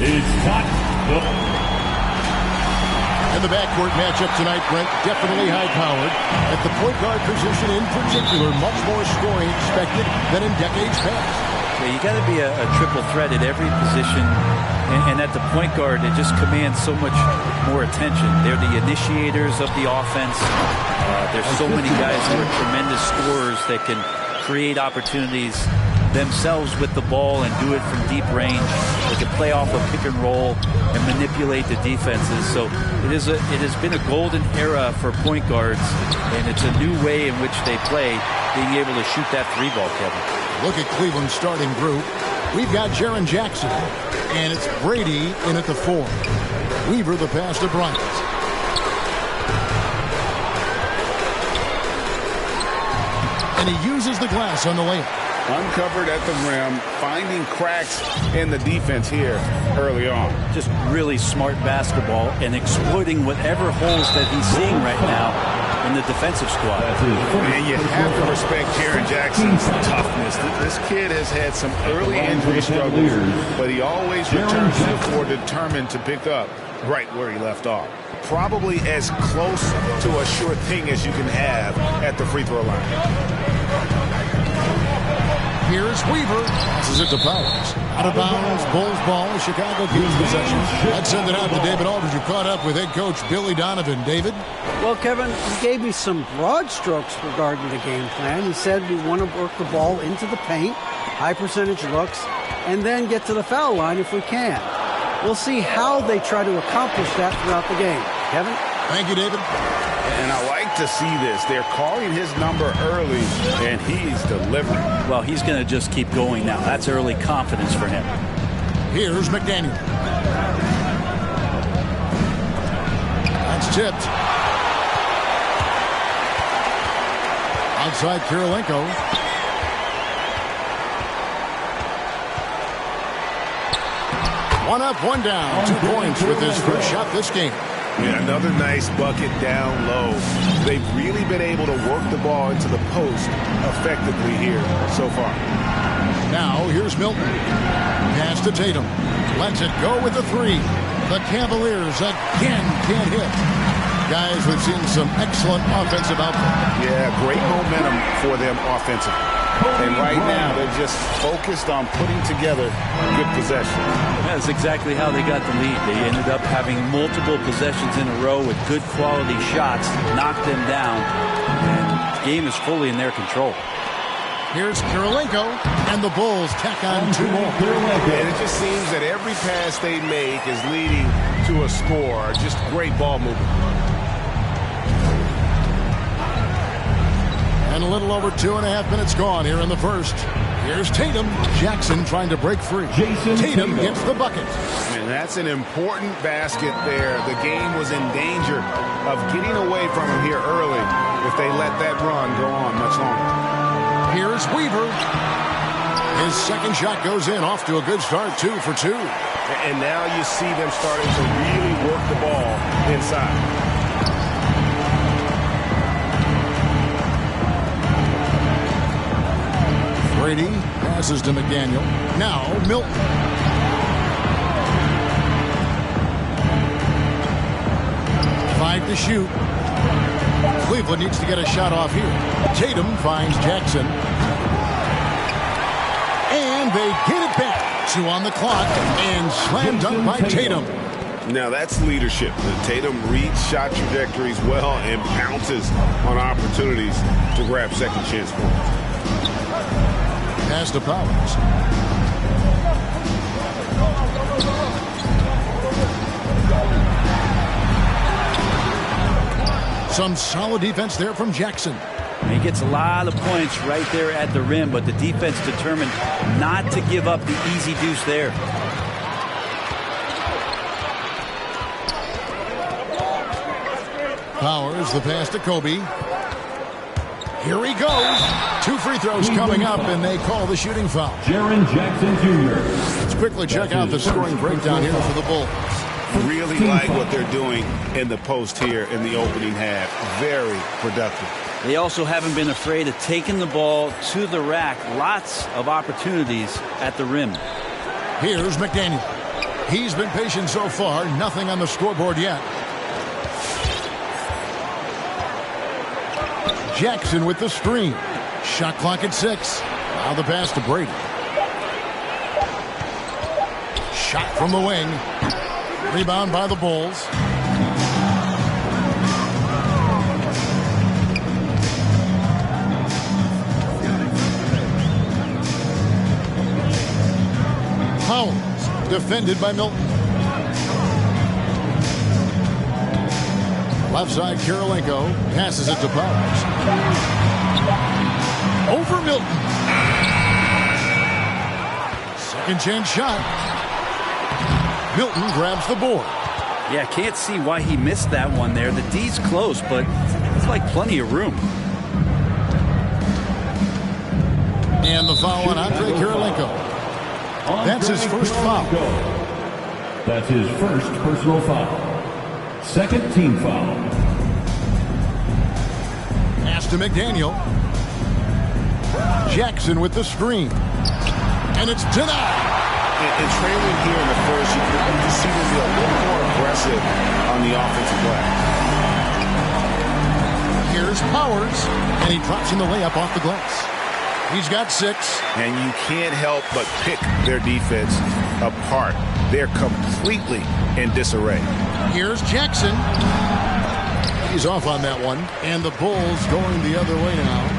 is Scott. And the backcourt matchup tonight, Brent, definitely high-powered. At the point guard position in particular, much more scoring expected than in decades past. Yeah, you got to be a triple threat at every position. And at the point guard, it just commands so much more attention. They're the initiators of the offense. There's so many guys who are tremendous scorers that can create opportunities themselves with the ball and do it from deep range. They can play off a pick and roll and manipulate the defenses. So it has been a golden era for point guards, and it's a new way in which they play, being able to shoot that three ball, Kevin. Look at Cleveland's starting group. We've got Jaren Jackson, and it's Brady in at the 4. Weaver the pass to Bryant. And he uses the glass on the layup. Uncovered at the rim, finding cracks in the defense here early on. Just really smart basketball and exploiting whatever holes that he's seeing right now in the defensive squad. And you have to respect Jaren Jackson's toughness. This kid has had some early injury struggles, but he always returns to the floor determined to pick up right where he left off. Probably as close to a sure thing as you can have at the free throw line. Here's Weaver. Passes it to Powers. Out of bounds. Bulls ball. Chicago keeps possession. Let's send it out to David Aldridge, who caught up with head coach Billy Donovan. David? Well, Kevin, he gave me some broad strokes regarding the game plan. He said we want to work the ball into the paint, high percentage looks, and then get to the foul line if we can. We'll see how they try to accomplish that throughout the game. Kevin? Thank you, David. And I like to see this. They're calling his number early, and he's delivering. Well, he's going to just keep going now. That's early confidence for him. Here's McDaniel. That's tipped. Outside Kirilenko. One up, one down. 2 points with his first shot this game. Yeah, another nice bucket down low. They've really been able to work the ball into the post effectively here so far. Now, here's Milton. Pass to Tatum. Lets it go with the 3. The Cavaliers again can't hit. Guys, we've seen some excellent offensive output. Yeah, great momentum for them offensively. And right now, they're just focused on putting together good possession. That's exactly how they got the lead. They ended up having multiple possessions in a row with good quality shots, knocked them down, and the game is fully in their control. Here's Kirilenko, and the Bulls tack on 2 more. And it just seems that every pass they make is leading to a score. Just great ball movement. And a little over 2.5 minutes gone here in the first. Here's Tatum. Jackson trying to break free. Tatum gets the bucket. And that's an important basket there. The game was in danger of getting away from him here early if they let that run go on much longer. Here's Weaver. His second shot goes in, off to a good start, 2 for 2. And now you see them starting to really work the ball inside. Brady passes to McDaniel. Now Milton. Five to shoot. Cleveland needs to get a shot off here. Tatum finds Jackson. And they get it back. 2 on the clock. And slam dunk by Tatum. Now that's leadership. Tatum reads shot trajectories well and pounces on opportunities to grab second chance points. Pass to Powers. Some solid defense there from Jackson. He gets a lot of points right there at the rim, but the defense determined not to give up the easy deuce there. Powers, the pass to Kobe. Here he goes. 2 free throws coming up, and they call the shooting foul. Jaren Jackson Jr. Let's quickly check out the scoring breakdown here for the Bulls. Really like what they're doing in the post here in the opening half. Very productive. They also haven't been afraid of taking the ball to the rack. Lots of opportunities at the rim. Here's McDaniel. He's been patient so far. Nothing on the scoreboard yet. Jackson with the screen. Shot clock at 6. Now the pass to Brady. Shot from the wing. Rebound by the Bulls. Powers, defended by Milton. Left side, Kirilenko passes it to Powers. Over Milton. Second chance shot. Milton grabs the board. Yeah, can't see why he missed that one there. The D's close, but it's like plenty of room. And the foul on Andre Kirilenko. That's his first foul. That's his first personal foul. Second team foul. Pass to McDaniel. Jackson with the screen. And it's denied. And trailing here in the first, you can see them be a little more aggressive on the offensive glass. Here's Powers. And he drops in the layup off the glass. He's got 6. And you can't help but pick their defense apart. They're completely in disarray. Here's Jackson. He's off on that one. And the Bulls going the other way now.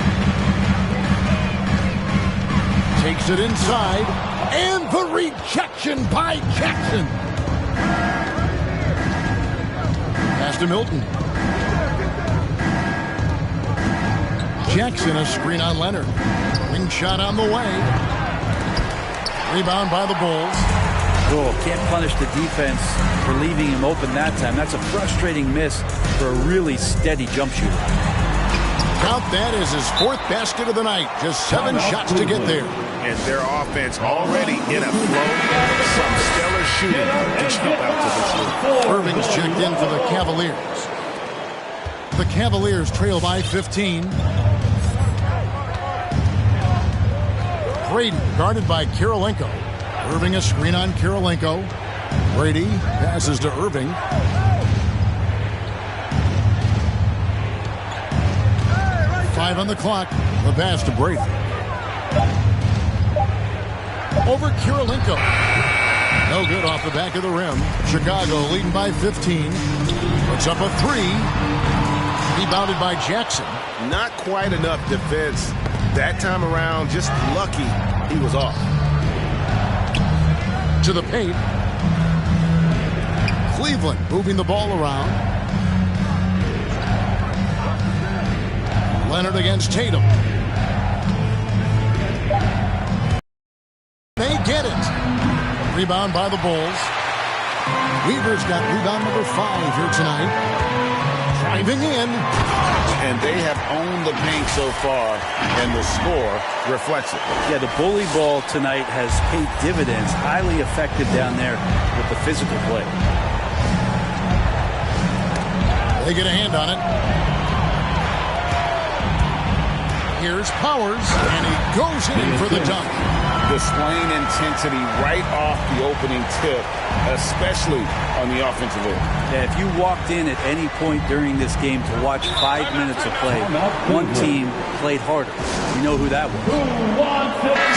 Takes it inside. And the rejection by Jackson. Pass to Milton. Jackson, a screen on Leonard. Wing shot on the way. Rebound by the Bulls. Oh, can't punish the defense for leaving him open that time. That's a frustrating miss for a really steady jump shooter. Count that as his 4th basket of the night. Just 7 shots to get there. And their offense already in a flow. Some stellar shooting to jump out to this lead. Irving's checked in for the Cavaliers. The Cavaliers trail by 15. Brady guarded by Kirilenko. Irving a screen on Kirilenko. Brady passes to Irving. Five on the clock. The pass to Brady. Over Kirilenko. No good off the back of the rim. Chicago leading by 15. Puts up a 3. Rebounded by Jackson. Not quite enough defense that time around. Just lucky he was off. To the paint. Cleveland moving the ball around. Leonard against Tatum. They get it. Rebound by the Bulls. Weaver's got rebound number 5 here tonight. Driving in. And they have owned the paint so far, and the score reflects it. Yeah, the bully ball tonight has paid dividends. Highly effective down there with the physical play. They get a hand on it. Here's Powers, and he goes in for the dunk. Displaying intensity right off the opening tip, especially on the offensive end. Yeah, if you walked in at any point during this game to watch 5 minutes of play, one team played harder. You know who that was.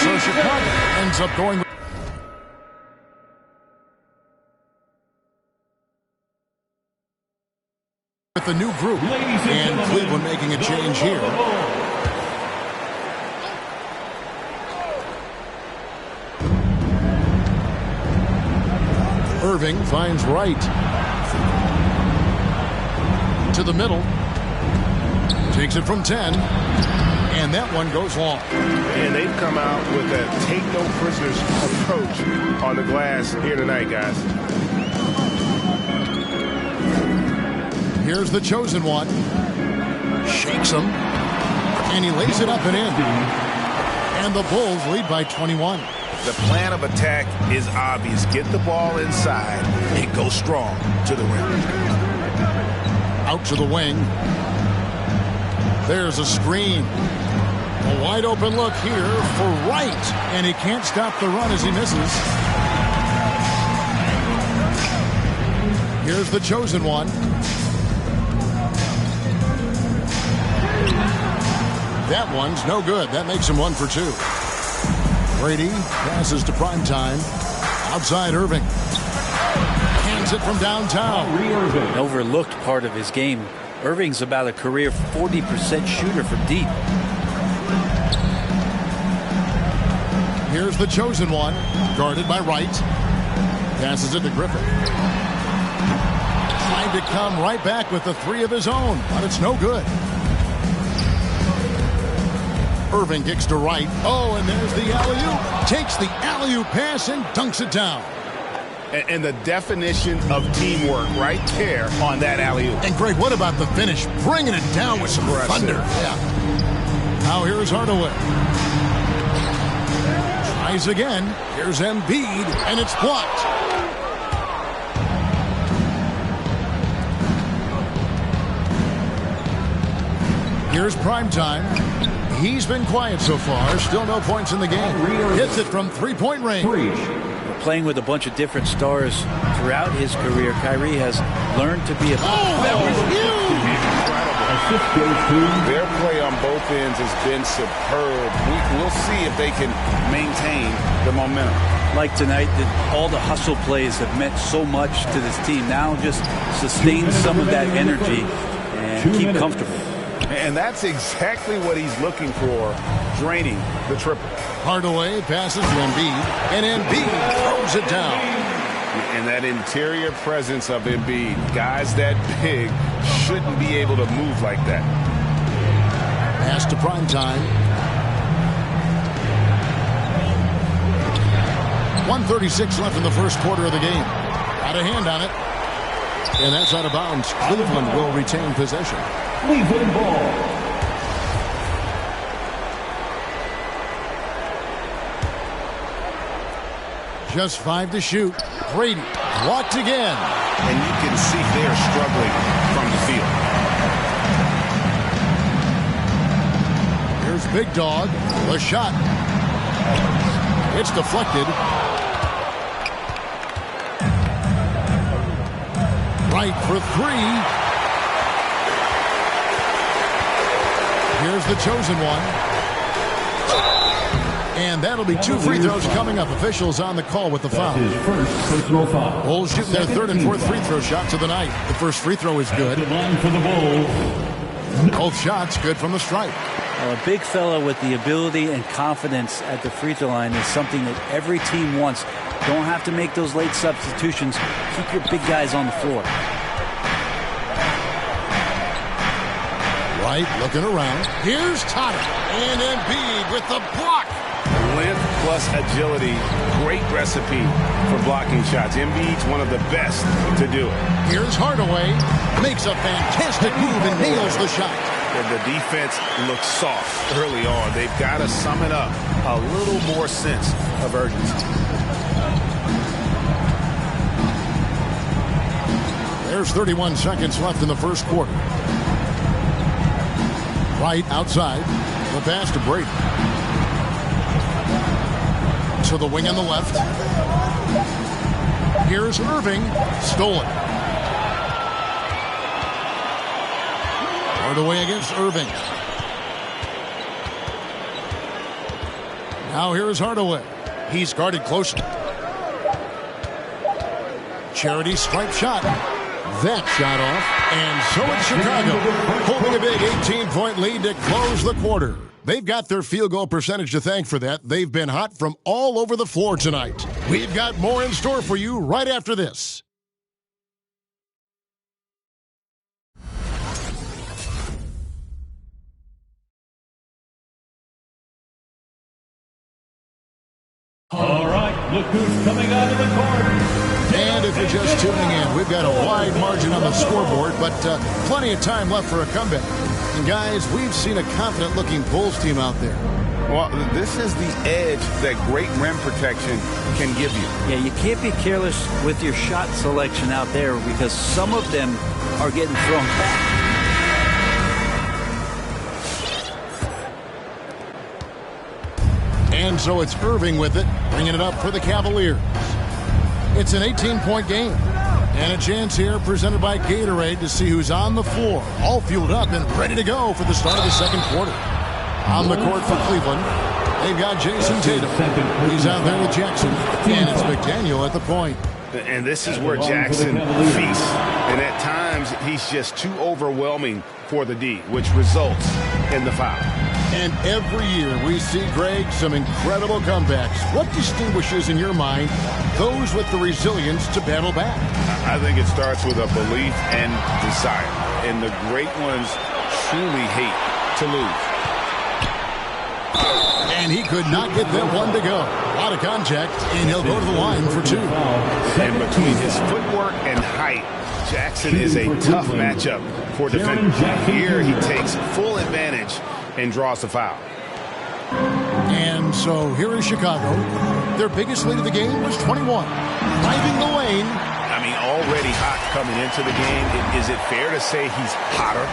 So Chicago ends up going with the new group. And Cleveland making a change here. Irving finds Wright. To the middle. Takes it from 10. And that one goes long. And they've come out with a take no prisoners approach on the glass here tonight, guys. Here's the chosen one. Shakes him. And he lays it up and in. And the Bulls lead by 21. The plan of attack is obvious. Get the ball inside and go strong to the rim. Out to the wing. There's a screen. A wide open look here for Wright. And he can't stop the run as he misses. Here's the chosen one. That one's no good. That makes him 1 for 2. Brady passes to Primetime. Outside Irving. Hands it from downtown. An overlooked part of his game. Irving's about a career 40% shooter from deep. Here's the chosen one. Guarded by Wright. Passes it to Griffin. Trying to come right back with the 3 of his own, but it's no good. Irving kicks to Wright. Oh, and there's the alley-oop. Takes the alley-oop pass and dunks it down. And the definition of teamwork right there on that alley-oop. And Greg, what about the finish? Bringing it down with some thunder. Yeah. Now here's Hardaway. Tries again. Here's Embiid, and it's blocked. Here's Primetime. He's been quiet so far. Still no points in the game. Hits it from three-point range. Playing with a bunch of different stars throughout his career, Kyrie has learned to be a... Oh, that was huge! Their play on both ends has been superb. We'll see if they can maintain the momentum. Like tonight, all the hustle plays have meant so much to this team. Now just sustain some of that energy and keep comfortable. And that's exactly what he's looking for, draining the triple. Hardaway passes to Embiid, and Embiid throws it down. And that interior presence of Embiid, guys that big shouldn't be able to move like that. Pass to Primetime. 1:36 left in the first quarter of the game. Got a hand on it. And that's out of bounds. Cleveland will retain possession. Cleveland ball. Just 5 to shoot. Brady blocked again. And you can see they're struggling from the field. Here's Big Dog. The shot. It's deflected. Right for 3. Here's the chosen one. And that'll be 2 free throws coming up. Officials on the call with the foul. His first personal foul. Bulls shooting their 3rd and 4th free throw shots of the night. The first free throw is good. The line for the Bulls. Both shots good from the stripe. A big fella with the ability and confidence at the free throw line is something that every team wants. Don't have to make those late substitutions. Keep your big guys on the floor. Wright looking around. Here's Tata. And Embiid with the block. Length plus agility, great recipe for blocking shots. Embiid's one of the best to do it. Here's Hardaway. Makes a fantastic move and nails the shot. And the defense looks soft early on. They've got to sum it up. A little more sense of urgency. There's 31 seconds left in the first quarter. Right outside. The pass to Brady. To the wing on the left. Here's Irving. Stolen. Hardaway against Irving. Now here's Hardaway. He's guarded closely. Charity stripe shot. That shot off. And so it's Chicago, holding a big 18-point lead to close the quarter. They've got their field goal percentage to thank for that. They've been hot from all over the floor tonight. We've got more in store for you right after this. All right, look who's coming out of the court. And if you're just tuning in, we've got a wide margin on the scoreboard, but plenty of time left for a comeback. And guys, we've seen a confident-looking Bulls team out there. Well, this is the edge that great rim protection can give you. Yeah, you can't be careless with your shot selection out there because some of them are getting thrown back. And so it's Irving with it, bringing it up for the Cavaliers. It's an 18-point game. And a chance here presented by Gatorade to see who's on the floor, all fueled up and ready to go for the start of the second quarter. On the court for Cleveland, they've got Jason Tatum. He's out there with Jackson, and it's McDaniel at the point. And this is where Jackson feasts. And at times, he's just too overwhelming for the D, which results in the foul. And every year we see, Greg, some incredible comebacks. What distinguishes, in your mind, those with the resilience to battle back? I think it starts with a belief and desire. And the great ones truly hate to lose. And he could not get that one to go. A lot of contact, and he'll go to the line for two. And between his footwork and height, Jackson is a tough matchup for defenders. Here he takes full advantage and draws the foul. And so here is Chicago. Their biggest lead of the game was 21. Driving the lane. I mean, already hot coming into the game. Is it fair to say he's hotter?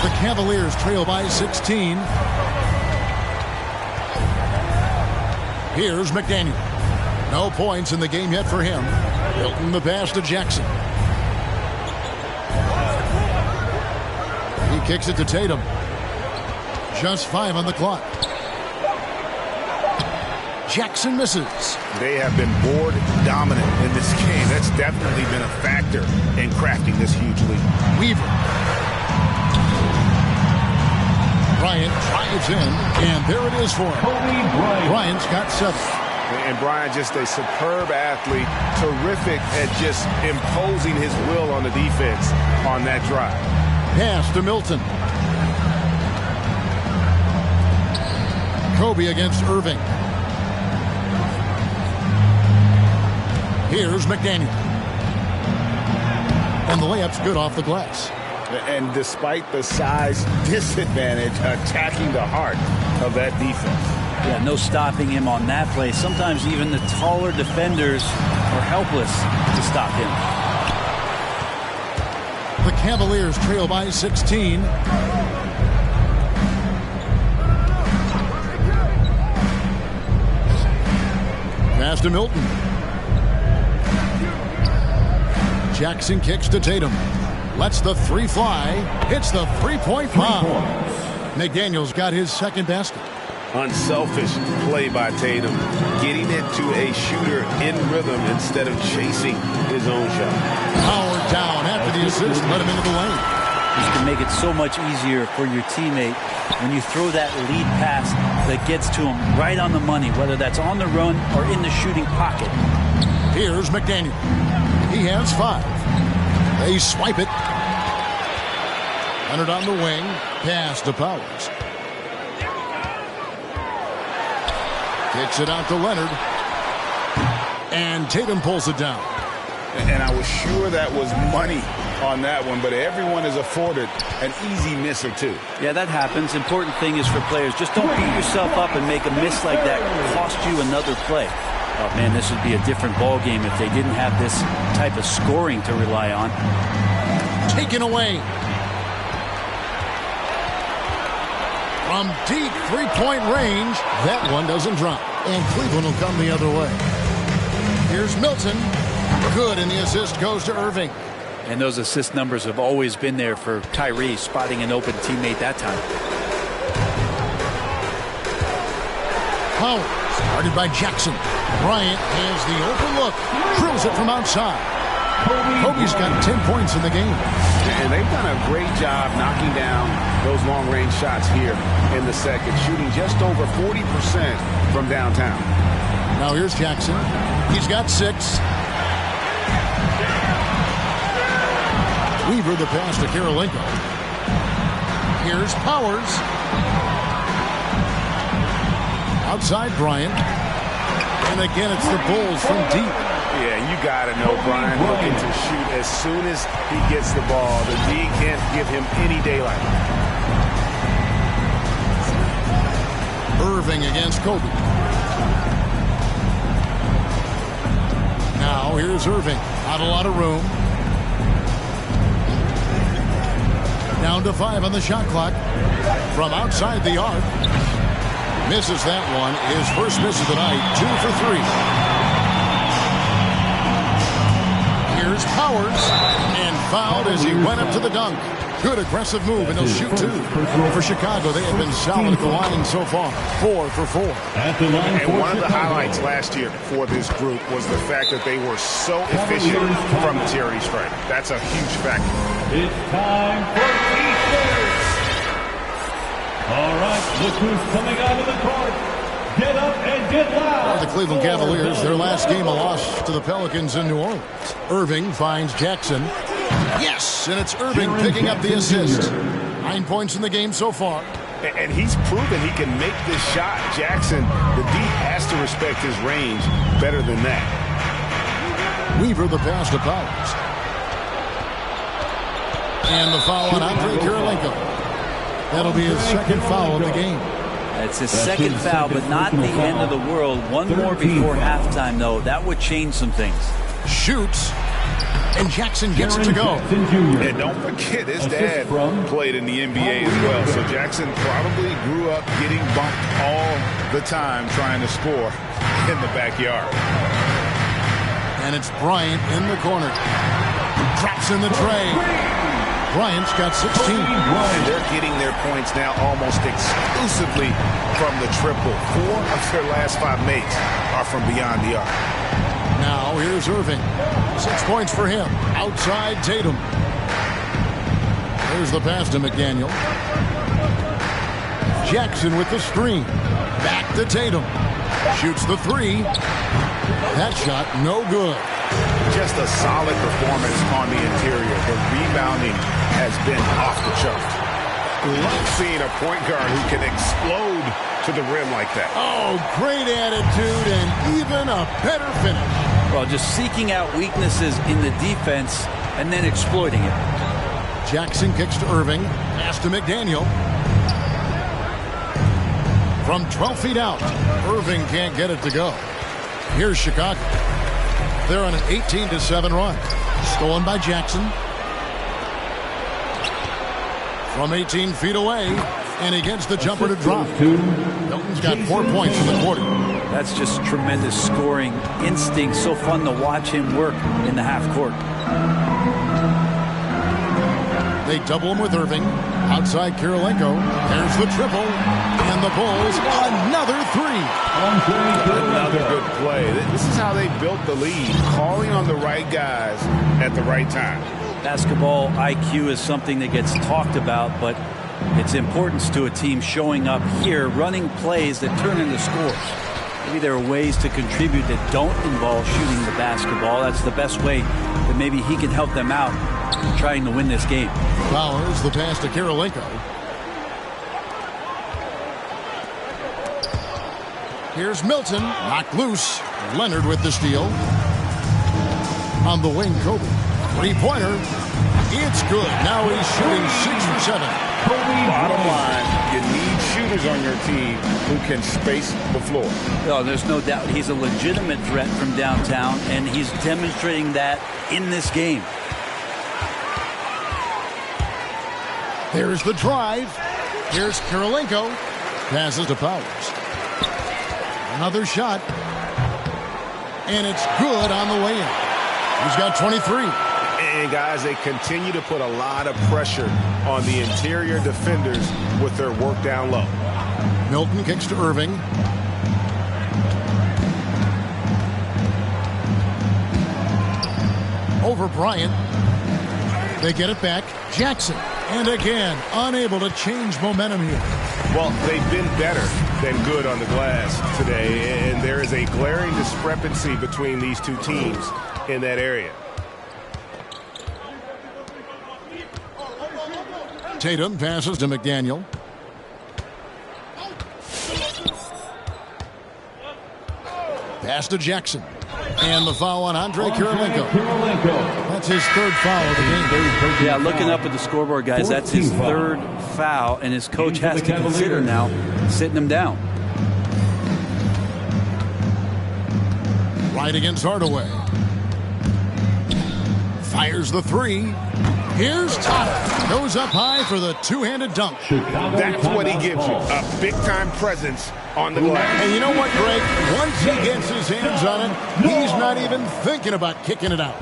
The Cavaliers trail by 16. Here's McDaniel. No points in the game yet for him. Hilton the pass to Jackson. He kicks it to Tatum. Just 5 on the clock. Jackson misses. They have been board dominant in this game. That's definitely been a factor in crafting this huge lead. Weaver. Bryant drives in, and there it is for him. Bryant's got 7. And Bryant, just a superb athlete, terrific at just imposing his will on the defense on that drive. Pass to Milton. Kobe against Irving. Here's McDaniel. And the layup's good off the glass. And despite the size disadvantage, attacking the heart of that defense. Yeah, no stopping him on that play. Sometimes even the taller defenders are helpless to stop him. The Cavaliers trail by 16. Pass to Milton. Jackson kicks to Tatum. Lets the 3 fly. Hits the three-point bomb. McDaniel's got his second basket. Unselfish play by Tatum. Getting it to a shooter in rhythm instead of chasing his own shot. Howard down after the assist. Let him into the lane. You can make it so much easier for your teammate when you throw that lead pass that gets to him right on the money, whether that's on the run or in the shooting pocket. Here's McDaniel. He has 5. They swipe it. Leonard on the wing. Pass to Powers. Kicks it out to Leonard. And Tatum pulls it down. And I was sure that was money on that one, but everyone is afforded an easy miss or two. Yeah, that happens. Important thing is for players, just don't beat yourself up and make a miss like that cost you another play. Oh, man, this would be a different ball game if they didn't have this type of scoring to rely on. Taken away. From deep three-point range, that one doesn't drop. And Cleveland will come the other way. Here's Milton. Good, and the assist goes to Irving. And those assist numbers have always been there for Tyrese, spotting an open teammate that time. Powers, guarded by Jackson. Bryant has the open look. Drills it from outside. Kobe's got 10 points in the game. And they've done a great job knocking down those long-range shots here in the second, shooting just over 40% from downtown. Now here's Jackson. He's got 6. Weaver the pass to Karolinko. Here's Powers. Outside Bryant. And again, it's the Bulls from deep. Yeah, you got to know Bryant looking to shoot as soon as he gets the ball. The D can't give him any daylight. Irving against Kobe. Now here's Irving. Not a lot of room. Down to 5 on the shot clock. From outside the arc. Misses that one. His first miss of the night. 2 for 3. Powers, and fouled as he went up to the dunk. Good aggressive move, and he'll shoot two. For Chicago, they have been solid at the line so far. 4 for 4. And one of the highlights last year for this group was the fact that they were so efficient from the charity stripe. That's a huge factor. It's time for T-shirts. All right, look who's coming out of the court. Get up and get loud. The Cleveland Cavaliers, their last game, a loss to the Pelicans in New Orleans. Irving finds Jackson. Yes, and it's Irving picking up the assist. 9 points in the game so far. And he's proven he can make this shot. Jackson, the D has to respect his range better than that. Weaver the pass to Powers. And the foul on Andre Kirilenko. That'll be his second foul of the game. It's his second foul, but not the end of the world. One more before halftime, though. That would change some things. Shoots. And Jackson gets it to go. And don't forget, his dad played in the NBA as well. So Jackson probably grew up getting bumped all the time trying to score in the backyard. And it's Bryant in the corner. Drops in the tray. Bryant's got 16. And they're getting their points now almost exclusively from the triple. 4 of their last 5 makes are from beyond the arc. Now here's Irving. 6 points for him. Outside Tatum. There's the pass to McDaniel. Jackson with the screen. Back to Tatum. Shoots the 3. That shot no good. Just a solid performance on the interior. The rebounding has been off the chart. Love seeing a point guard who can explode to the rim like that. Oh, great attitude and even a better finish. Well, just seeking out weaknesses in the defense and then exploiting it. Jackson kicks to Irving. Pass to McDaniel. From 12 feet out, Irving can't get it to go. Here's Chicago. They're on an 18-7 run. Stolen by Jackson. From 18 feet away, and he gets the jumper to drop. Milton's got 4 points in the quarter. That's just tremendous scoring instinct. So fun to watch him work in the half court. They double him with Irving. Outside Kirilenko. There's the triple. And the Bulls, another 3. Another good play. This is how they built the lead. Calling on the right guys at the right time. Basketball IQ is something that gets talked about, but its importance to a team showing up here, running plays that turn into scores. Maybe there are ways to contribute that don't involve shooting the basketball. That's the best way that maybe he can help them out trying to win this game. Powers, the pass to Kirilenko. Here's Milton, knocked loose. Leonard with the steal. On the wing, Kobe. 3-pointer. It's good. Now he's shooting 6 for 7. Bottom line, you need shooters on your team who can space the floor. Oh, there's no doubt he's a legitimate threat from downtown, and he's demonstrating that in this game. There's the drive. Here's Kirilenko. Passes to Powers. Another shot. And it's good on the way in. He's got 23. And guys, they continue to put a lot of pressure on the interior defenders with their work down low. Milton kicks to Irving. Over Bryant. They get it back. Jackson. And again, unable to change momentum here. Well, they've been better than good on the glass today, and there is a glaring discrepancy between these two teams in that area. Tatum passes to McDaniel. Pass to Jackson. And the foul on Andre Kirilenko. That's his 3rd foul of the game. Yeah, looking up at the scoreboard, guys, that's his 3rd foul, and his coach has to consider now sitting him down. Right against Hardaway. Fires the 3. Here's Tata. Goes up high for the 2-handed dunk. That's what he gives you, a big-time presence on the glass. And you know what, Greg? Once he gets his hands on it, he's not even thinking about kicking it out.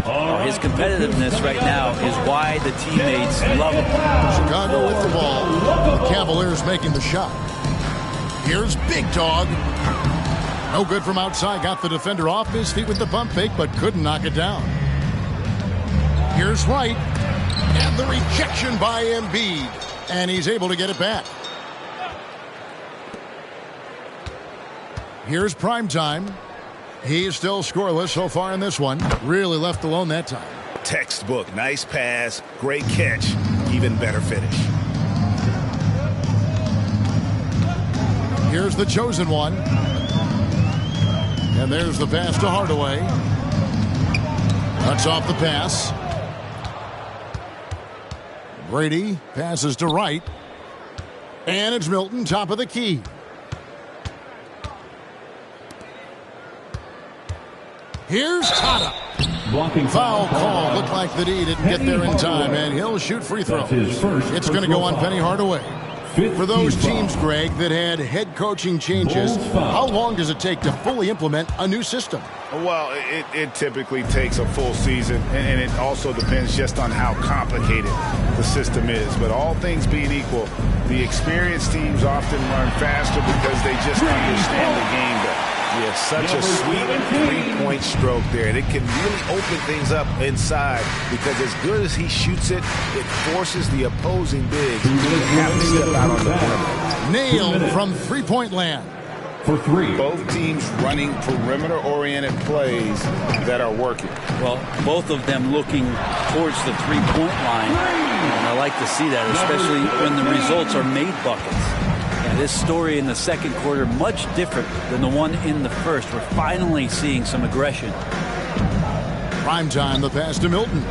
His competitiveness right now is why the teammates love him. Chicago with the ball. The Cavaliers making the shot. Here's Big Dog. No good from outside. Got the defender off his feet with the pump fake, but couldn't knock it down. Here's Wright. And the rejection by Embiid. And he's able to get it back. Here's Primetime. He is still scoreless so far in this one. Really left alone that time. Textbook. Nice pass. Great catch. Even better finish. Here's the chosen one. And there's the pass to Hardaway. Cuts off the pass. Brady passes to Wright. And it's Milton, top of the key. Here's Tata. Blocking Foul call. Looked like the D didn't get there in time, and he'll shoot free throws. It's going to go on Penny Hardaway. For those teams, Greg, that had head coaching changes, how long does it take to fully implement a new system? Well, it typically takes a full season, and it also depends just on how complicated the system is. But all things being equal, the experienced teams often learn faster because they just understand the game better. Yeah, such a sweet three-point stroke there. And it can really open things up inside because as good as he shoots it, it forces the opposing bigs to have to step out on the perimeter. Nailed from three-point land. For three. Both teams running perimeter-oriented plays that are working. Well, both of them looking towards the three-point line. And I like to see that, especially when the results are made buckets. And this story in the second quarter, much different than the one in the first. We're finally seeing some aggression. Primetime, the pass to Milton.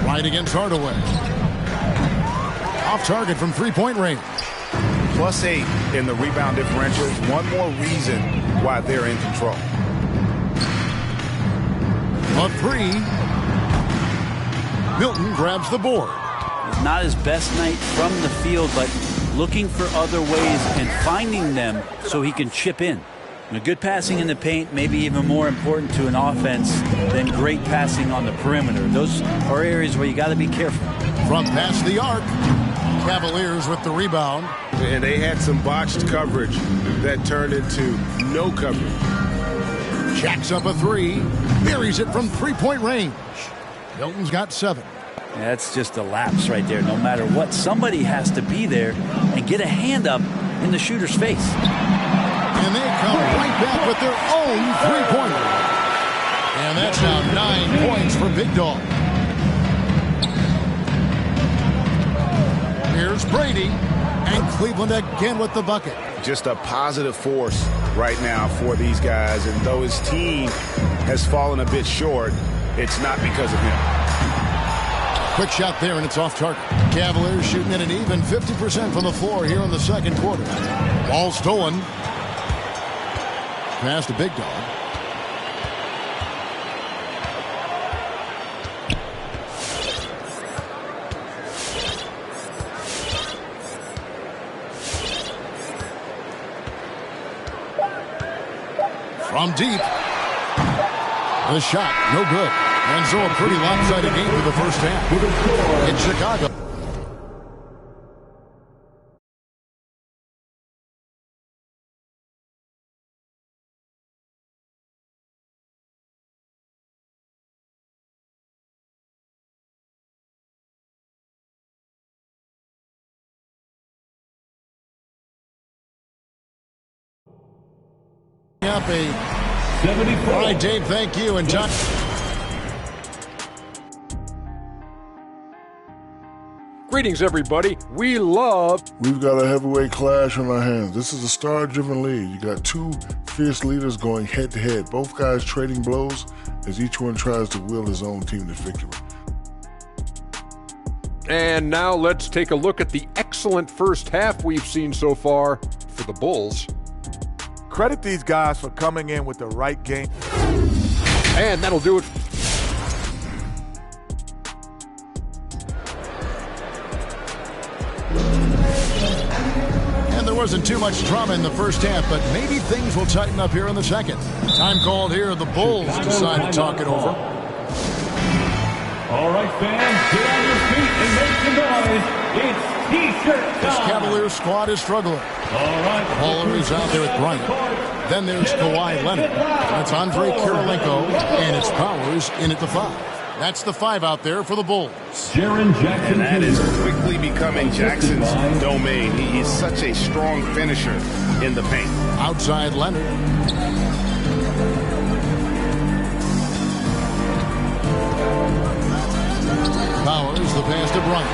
Right against Hardaway. Off target from three-point range. +8 in the rebound differential. One more reason why they're in control. A three. Milton grabs the board. Not his best night from the field, but looking for other ways and finding them so he can chip in. Good passing in the paint may be even more important to an offense than great passing on the perimeter. Those are areas where you got to be careful. From past the arc, Cavaliers with the rebound. And they had some botched coverage that turned into no coverage. Jacks up a three. Buries it from three-point range. Milton's got 7. That's just a lapse right there. No matter what, somebody has to be there and get a hand up in the shooter's face. And they come right back with their own three-pointer. And that's now 9 points for Big Dog. Here's Brady. And Cleveland again with the bucket. Just a positive force right now for these guys. And though his team has fallen a bit short, it's not because of him. Quick shot there, and it's off target. Cavaliers shooting at an even 50% from the floor here in the second quarter. Ball stolen. Pass to Big Dog. From deep. The shot, no good. And so a pretty lopsided game for the first half. In Chicago. Up a 74. All right, Dave, thank you. And John. Greetings, everybody. We've got a heavyweight clash on our hands. This is a star-driven league. You got two fierce leaders going head-to-head. Both guys trading blows as each one tries to will his own team to victory. And now let's take a look at the excellent first half we've seen so far for the Bulls. Credit these guys for coming in with the right game. And that'll do it. wasn't too much drama in the first half, but maybe things will tighten up here in the second. Time called here. The Bulls decide to talk it over. All right, fans, get on your feet and make some noise. It's T-shirt time. This Cavaliers squad is struggling. All right. Waller is out there with Bryant. Then there's Kawhi Leonard. That's Andre Kirilenko, and it's Powers in at the 5. That's the 5 out there for the Bulls. Jaren Jackson. And that is quickly becoming Jackson's domain. He is such a strong finisher in the paint. Outside Leonard. Powers, the pass to Bryant.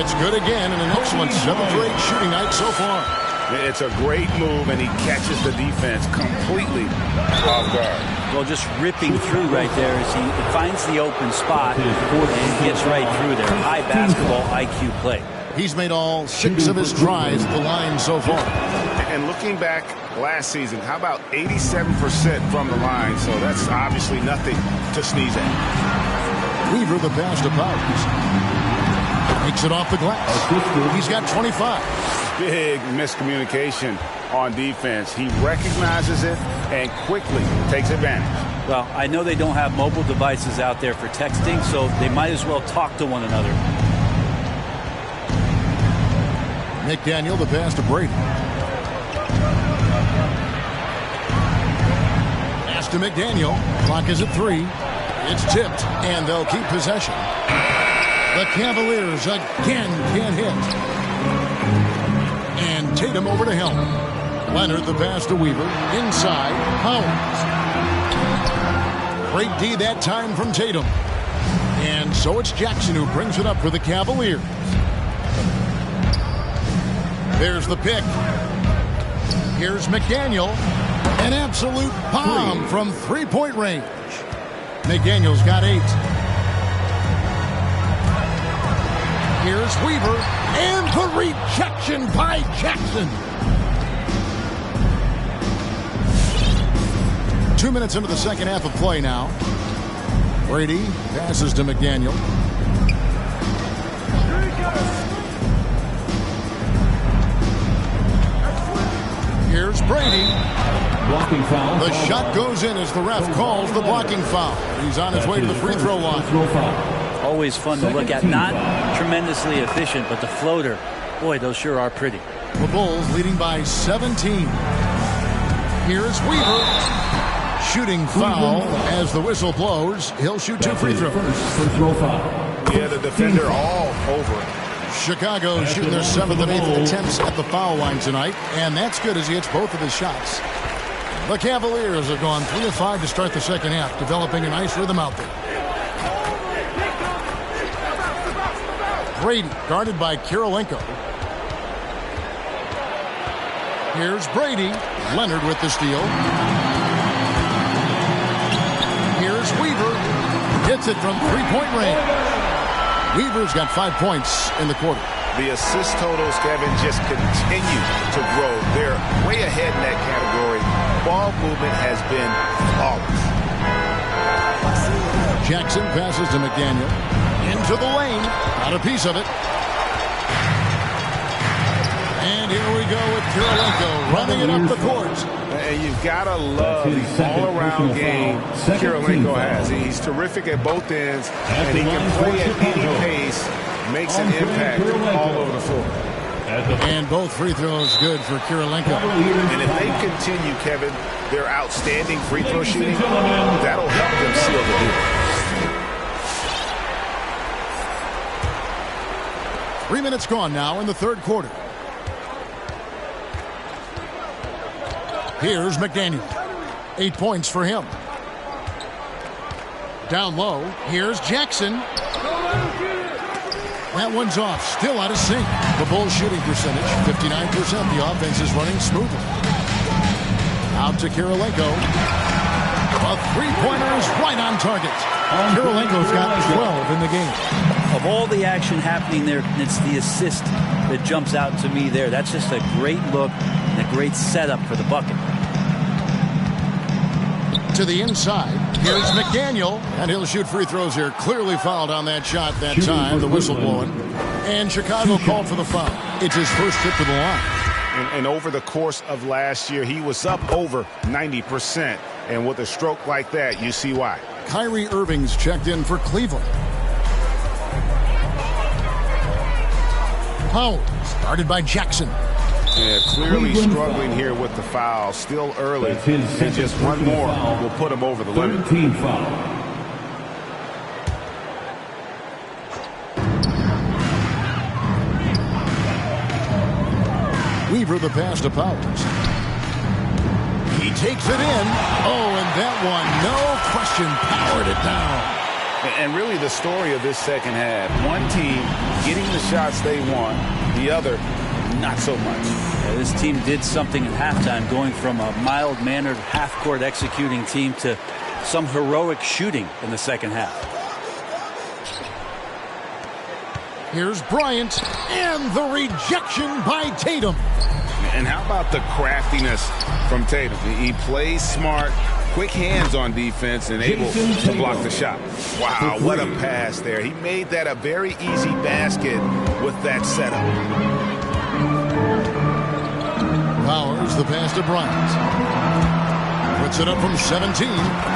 It's good again, and an excellent 7th or 8 shooting night so far. It's a great move, and he catches the defense completely off guard. Well, just ripping through right there as he finds the open spot and gets right through there. High basketball IQ play. He's made all 6 of his tries at the line so far. And looking back last season, how about 87% from the line? So that's obviously nothing to sneeze at. Weaver, the pass to Powers. Takes it off the glass. He's got 25. Big miscommunication on defense. He recognizes it and quickly takes advantage. Well, I know they don't have mobile devices out there for texting, so they might as well talk to one another. McDaniel, the pass to Brady. Pass to McDaniel. Clock is at 3. It's tipped, and they'll keep possession. The Cavaliers again can't hit. And Tatum over to Helm. Leonard, the pass to Weaver. Inside, Powers. Great D that time from Tatum. And so it's Jackson who brings it up for the Cavaliers. There's the pick. Here's McDaniel. An absolute bomb from three-point range. McDaniel's got 8. Here's Weaver, and the rejection by Jackson. 2 minutes into the second half of play now. Brady passes to McDaniel. Here's Brady. Blocking foul. The shot goes in as the ref calls the blocking foul. He's on his way to the free throw line. Always fun to look at. Not tremendously efficient, but the floater, boy, those sure are pretty. The Bulls leading by 17. Here's Weaver. Shooting foul as the whistle blows. He'll shoot 2 free throws. Yeah, the defender all over. Chicago shooting their 7th and 8th attempts at the foul line tonight, and that's good as he hits both of his shots. The Cavaliers have gone 3 of 5 to start the second half, developing a nice rhythm out there. Brady guarded by Kirilenko. Here's Brady. Leonard with the steal. Here's Weaver. Hits it from three-point range. Weaver's got 5 points in the quarter. The assist totals, Kevin, just continue to grow. They're way ahead in that category. Ball movement has been flawless. Jackson passes to McDaniel. Into the lane. Got a piece of it. And here we go with Kirilenko running it up the court. And you've got to love the all-around game Kirilenko has. He's terrific at both ends, and he can play at any pace, makes an impact all over the floor. And both free throws good for Kirilenko. And if they continue, Kevin, their outstanding free throw shooting, that'll help them seal the deal. 3 minutes gone now in the third quarter. Here's McDaniel. 8 points for him. Down low. Here's Jackson. That one's off. Still out of sync. The Bulls shooting percentage, 59%. The offense is running smoothly. Out to Kirilenko. A three-pointer is right on target. Kirilenko's got 12 in the game. Of all the action happening there, it's the assist that jumps out to me there. That's just a great look and a great setup for the bucket. to the inside. Here's McDaniel, and he'll shoot free throws here. Clearly fouled on that shot that time, the whistle blowing. And Chicago called for the foul. It's his first trip to the line. And over the course of last year, he was up over 90%. And with a stroke like that, you see why. Kyrie Irving's checked in for Cleveland. Powers, guarded by Jackson. Yeah, clearly struggling here with the foul. Still early. And just one more will put him over the limit. 13 foul. Weaver the pass to Powers. He takes it in. Oh, and that one, no question, powered it down. And really the story of this second half. One team getting the shots they want, the other not so much. Yeah, this team did something at halftime, going from a mild-mannered half-court executing team to some heroic shooting in the second half. Here's Bryant, and the rejection by Tatum. And how about the craftiness from Tatum? He plays smart, quick hands on defense, and able to block the shot. Wow, what a pass there. He made that a very easy basket with that setup. Powers the pass to Bryant. Puts it up from 17.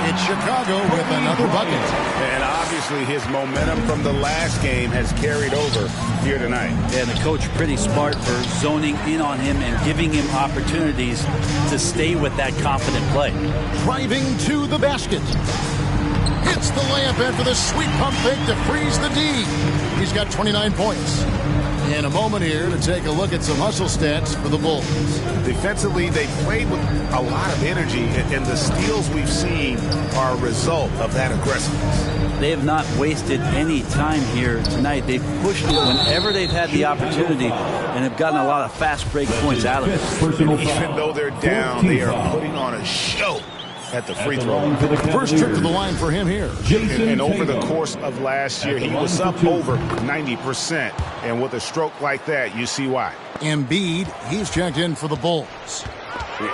It's Chicago with another bucket. And obviously his momentum from the last game has carried over here tonight. Yeah, and the coach pretty smart for zoning in on him and giving him opportunities to stay with that confident play. Driving to the basket. Hits the layup after the sweet pump fake to freeze the D. He's got 29 points. In a moment here to take a look at some hustle stats for the Bulls. Defensively, they played with a lot of energy, and the steals we've seen are a result of that aggressiveness. They have not wasted any time here tonight. They've pushed it whenever they've had the opportunity and have gotten a lot of fast break points out of it. Even though they're down, they are putting on a show at the free throw line. First trip to the line for him here. And over the course of last year, he was up over 90%. And with a stroke like that, you see why. Embiid, he's checked in for the Bulls.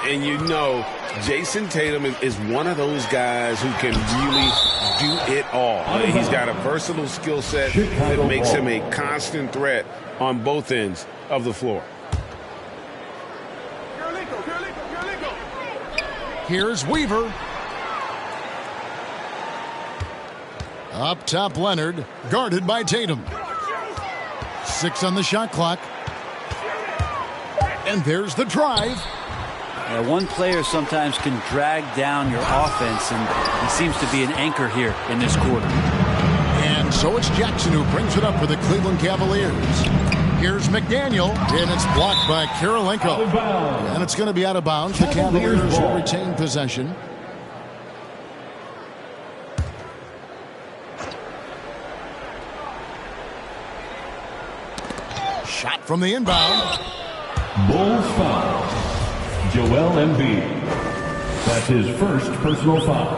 And you know, Jason Tatum is one of those guys who can really do it all. He's got a versatile skill set that makes him a constant threat on both ends of the floor. Here's Weaver. Up top, Leonard, guarded by Tatum. 6 on the shot clock. And there's the drive. One player sometimes can drag down your offense, and he seems to be an anchor here in this quarter. And so it's Jackson who brings it up for the Cleveland Cavaliers. Here's McDaniel, and it's blocked by Kirilenko. And it's going to be out of bounds. The Cavaliers will retain possession. Shot from the inbound. Bulls foul. Joel Embiid. That's his first personal foul.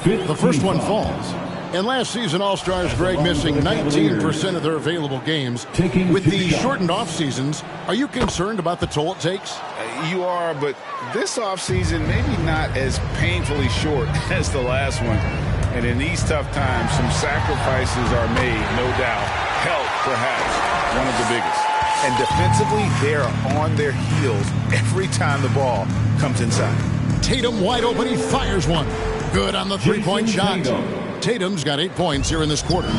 The first one falls. And last season, All-Stars Greg missing 19% of their available games. With the shortened off-seasons, are you concerned about the toll it takes? You are, but this offseason maybe not as painfully short as the last one. And in these tough times, some sacrifices are made, no doubt. Health, perhaps, one of the biggest. And defensively, they are on their heels every time the ball comes inside. Tatum wide open, he fires one. Good on the three-point shot. Tatum's got 8 points here in this quarter.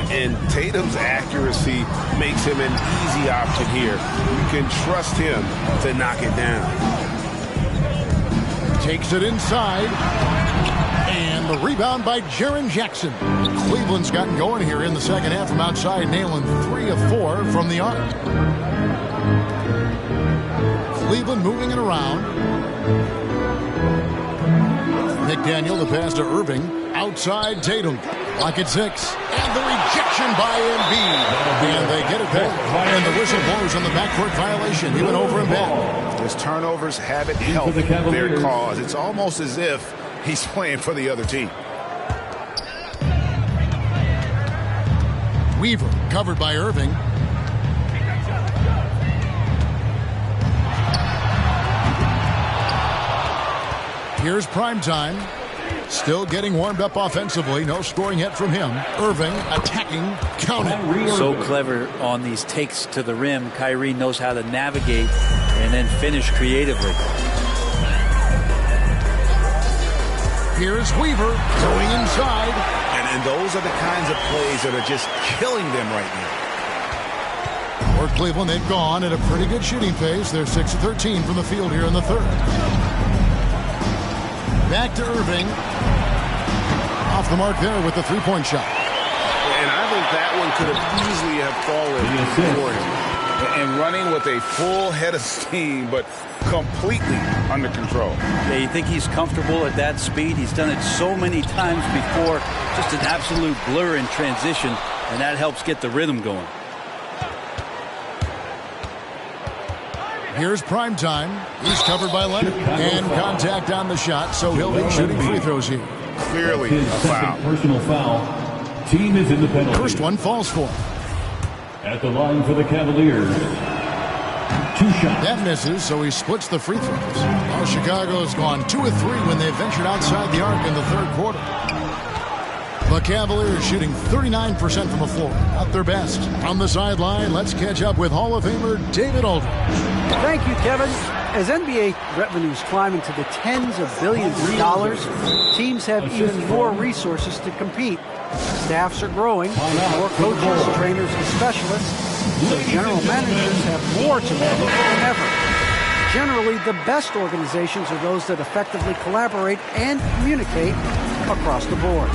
And Tatum's accuracy makes him an easy option here. You can trust him to knock it down. Takes it inside. And the rebound by Jaren Jackson. Cleveland's gotten going here in the second half from outside, nailing 3 of 4 from the arc. Cleveland moving it around. McDaniel, the pass to Irving. Outside Tatum. Lock at 6. And the rejection by Embiid. And they get it back. And the whistle blows on the backcourt violation. He went over and back. His turnovers haven't helped their cause. It's almost as if he's playing for the other team. Weaver covered by Irving. Here's Primetime. Still getting warmed up offensively. No scoring yet from him. Irving attacking. Count it. So clever on these takes to the rim. Kyrie knows how to navigate and then finish creatively. Here's Weaver going inside. And those are the kinds of plays that are just killing them right now. For Cleveland, they've gone at a pretty good shooting pace. They're 6 of 13 from the field here in the third. Back to Irving. Off the mark there with the three-point shot. And I think that one could have easily have fallen for him. And running with a full head of steam, but completely under control. Yeah, you think he's comfortable at that speed? He's done it so many times before. Just an absolute blur in transition, and that helps get the rhythm going. Here's Primetime. He's covered by Leonard. And contact on the shot, so he'll be shooting free throws here. Clearly a foul. Personal foul. Team is in the penalty. First one falls for him. At the line for the Cavaliers. 2 shots. That misses, so he splits the free throws. Now Chicago's gone 2 of 3 when they ventured outside the arc in the third quarter. The Cavaliers shooting 39% from the floor. At their best. On the sideline, let's catch up with Hall of Famer David Aldridge. Thank you, Kevin. As NBA revenues climb into the tens of billions of dollars, teams have even more resources to compete. Staffs are growing, more coaches, trainers, and specialists, so general managers have more to manage than ever. Generally, the best organizations are those that effectively collaborate and communicate across the board.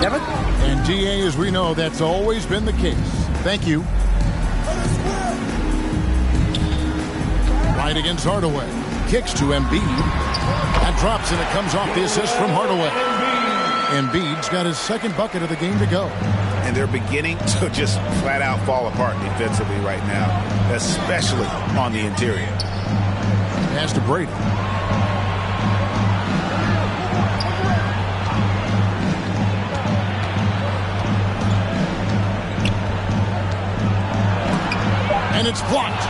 Kevin? And DA, as we know, that's always been the case. Thank you. Right against Hardaway. Kicks to Embiid. That drops and it comes off the assist from Hardaway. Embiid's got his second bucket of the game to go. And they're beginning to just flat out fall apart defensively right now, especially on the interior. Pass to Brady. And it's blocked.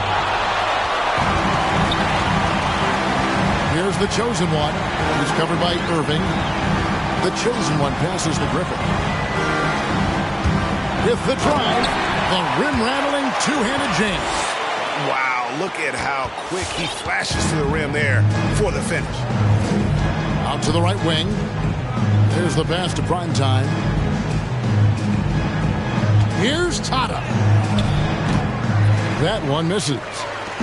Here's the chosen one. He's covered by Irving. The chosen one passes to Griffin. With the drive, the rim-rattling two-handed James. Wow, look at how quick he flashes to the rim there for the finish. Out to the right wing. There's the pass to Primetime. Here's Tata. That one misses.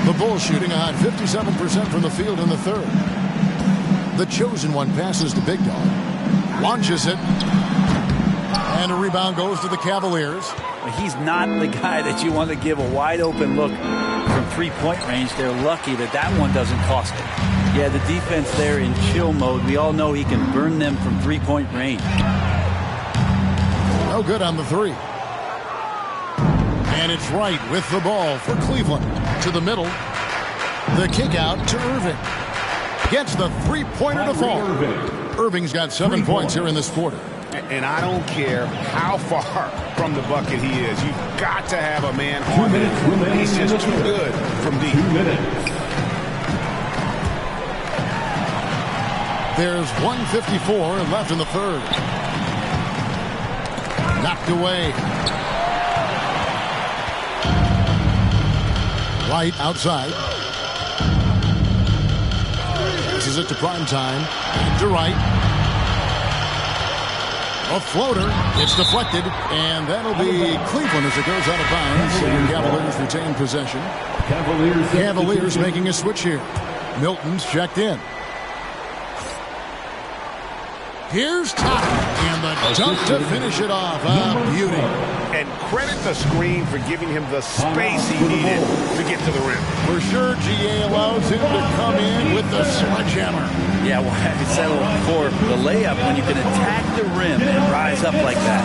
The Bulls shooting a hot 57% from the field in the third. The chosen one passes to Big Dog. Launches it. And a rebound goes to the Cavaliers. He's not the guy that you want to give a wide open look from three-point range. They're lucky that that one doesn't cost them. Yeah, the defense there in chill mode. We all know he can burn them from three-point range. No good on the three. And it's Wright with the ball for Cleveland. To the middle. The kick out to Irving. Gets the three-pointer to fall. Irving's got 7 points here in this quarter. And I don't care how far from the bucket he is. You've got to have a man on him. He's just too good from deep. 2 minutes. There's 1:54 left in the third. Knocked away. Wright outside. Passes it to Primetime. To Wright. A floater. It's deflected. And that'll be Cleveland as it goes out of bounds. And Cavaliers retain possession. Cavaliers making a switch here. Milton's checked in. Here's Tata. And the dunk to finish it off. A beauty. And credit the screen for giving him the space he needed to get to the rim. For sure, GA allows him to come in with the sledgehammer. Yeah, well, I settled for the layup when you can attack the rim and rise up like that.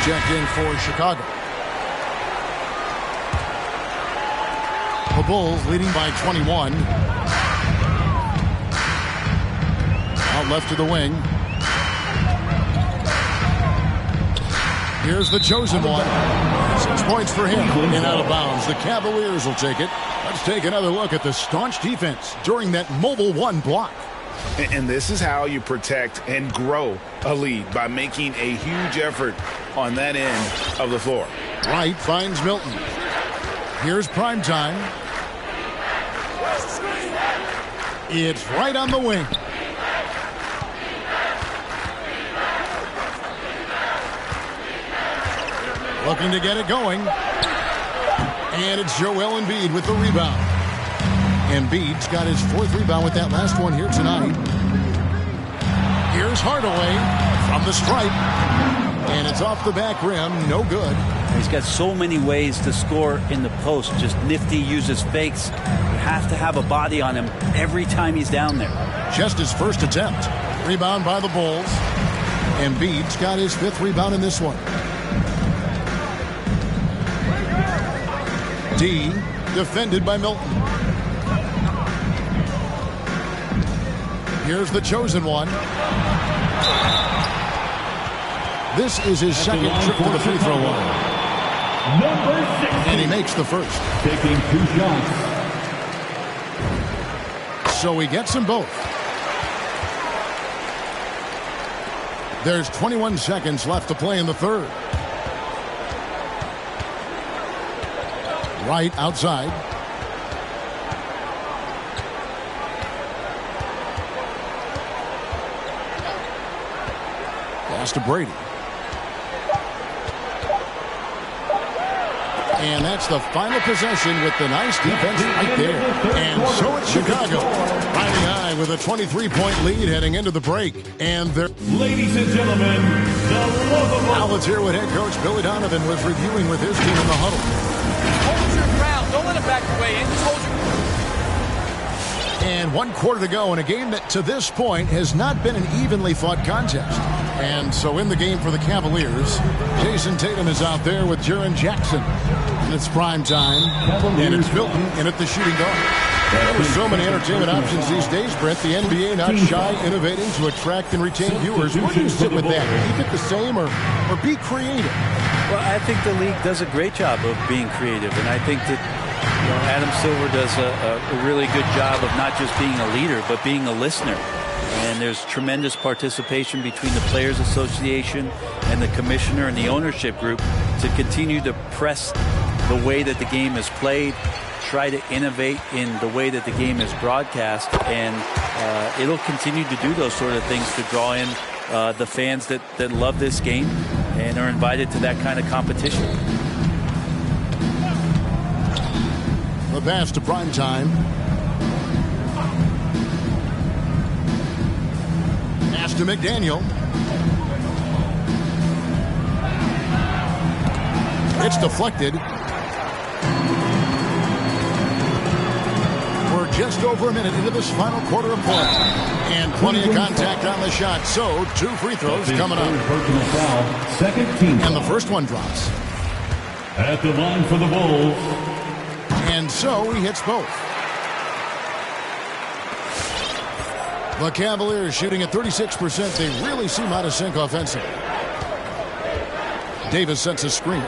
checked in for Chicago. The Bulls leading by 21. Out left to the wing. Here's the chosen one. 6 points for him. And out of bounds. The Cavaliers will take it. Let's take another look at the staunch defense during that mobile one block. And this is how you protect and grow a lead, by making a huge effort on that end of the floor. Wright finds Milton. Here's Primetime. It's right on the wing. Looking to get it going. And it's Joel Embiid with the rebound. Embiid's got his 4th rebound with that last one here tonight. Here's Hardaway from the stripe. And it's off the back rim. No good. He's got so many ways to score in the post. Just nifty, uses fakes. You have to have a body on him every time he's down there. Just his first attempt. Rebound by the Bulls. Embiid's got his 5th rebound in this one. D defended by Milton. Here's the chosen one. This is his second trip to the free throw line. Number 6. And he makes the first. Taking 2 shots. So he gets them both. There's 21 seconds left to play in the third. Right outside. Pass to Brady. And that's the final possession with the nice defense right there. And so it's Chicago riding high with a 23-point lead heading into the break. And they're... Ladies and gentlemen, the love of... Now let's hear what head coach Billy Donovan was reviewing with his team in the huddle. Hold your ground. Don't let it back away in. Just hold your... And 1 quarter to go in a game that to this point has not been an evenly fought contest. And so in the game for the Cavaliers, Jason Tatum is out there with Jaren Jackson. And it's prime time. And it's Milton in at the shooting guard. There's so many entertainment options these days, Brent. The NBA not shy, innovating to attract and retain viewers. Where do you sit with that? Keep it the same or be creative? Well, I think the league does a great job of being creative. And I think that Adam Silver does a really good job of not just being a leader, but being a listener. And there's tremendous participation between the Players Association and the commissioner and the ownership group to continue to press the way that the game is played, try to innovate in the way that the game is broadcast, and it'll continue to do those sort of things to draw in the fans that love this game and are invited to that kind of competition. The pass to Primetime. Pass to McDaniel. It's deflected. We're just over a minute into this final quarter of play. And plenty of contact on the shot. So 2 free throws coming up. Personal foul. Second team. And the first one drops. At the line for the Bulls. And so he hits both. The Cavaliers shooting at 36%. They really seem out of sync offensively. Davis sets a screen.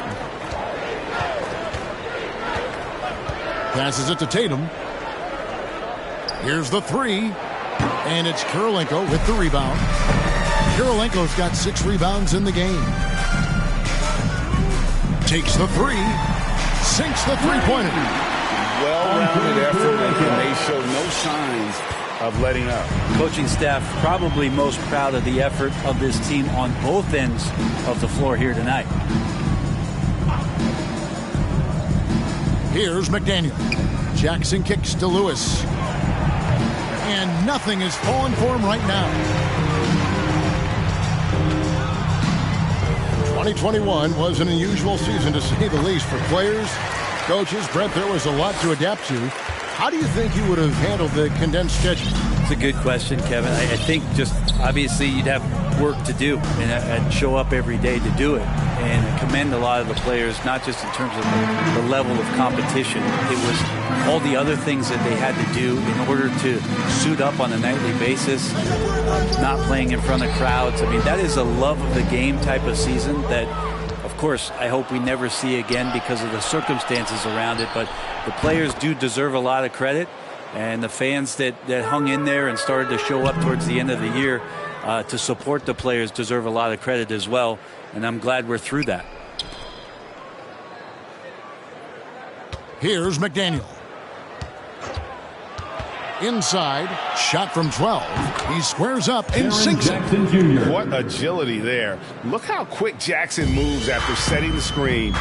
Passes it to Tatum. Here's the 3. And it's Kirilenko with the rebound. Kirilenko's got 6 rebounds in the game. Takes the 3. Sinks the three-pointer. Well-rounded effort, and they show no signs of letting up. Coaching staff probably most proud of the effort of this team on both ends of the floor here tonight. Here's McDaniel. Jackson kicks to Lewis. And nothing is falling for him right now. 2021 was an unusual season, to say the least, for players, coaches. Brent, there was a lot to adapt to. How do you think you would have handled the condensed schedule? It's a good question, Kevin. I think just obviously you'd have work to do and show up every day to do it. and commend a lot of the players, not just in terms of the level of competition. It was all the other things that they had to do in order to suit up on a nightly basis, not playing in front of crowds. I mean, that is a love of the game type of season that, of course, I hope we never see again because of the circumstances around it. But the players do deserve a lot of credit, and the fans that hung in there and started to show up towards the end of the year to support the players deserve a lot of credit as well. And I'm glad we're through that. Here's McDaniel. Inside, shot from 12. He squares up and sinks it. What agility there. Look how quick Jackson moves after setting the screen.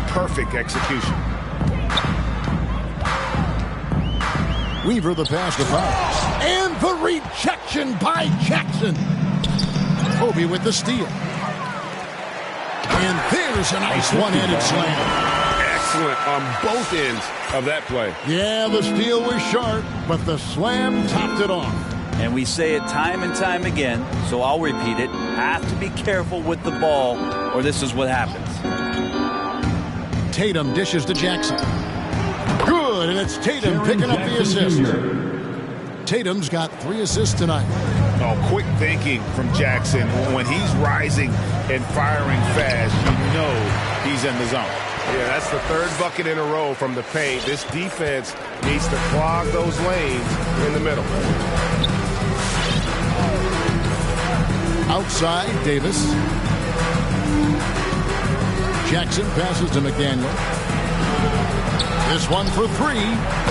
Perfect execution. Weaver the pass to Fowles. And the rejection by Jackson. Kobe with the steal. And there's a nice one-handed slam. Excellent on both ends of that play. Yeah, the steal was sharp, but the slam topped it off. And we say it time and time again, so I'll repeat it. Have to be careful with the ball, or this is what happens. Tatum dishes to Jackson. Good, and it's Tatum picking up the assist. Tatum's got 3 assists tonight. Oh, quick thinking from Jackson. When he's rising and firing fast, you know he's in the zone. Yeah, that's the 3rd bucket in a row from the paint. This defense needs to clog those lanes in the middle. Outside, Davis. Jackson passes to McDaniel. This one for 3,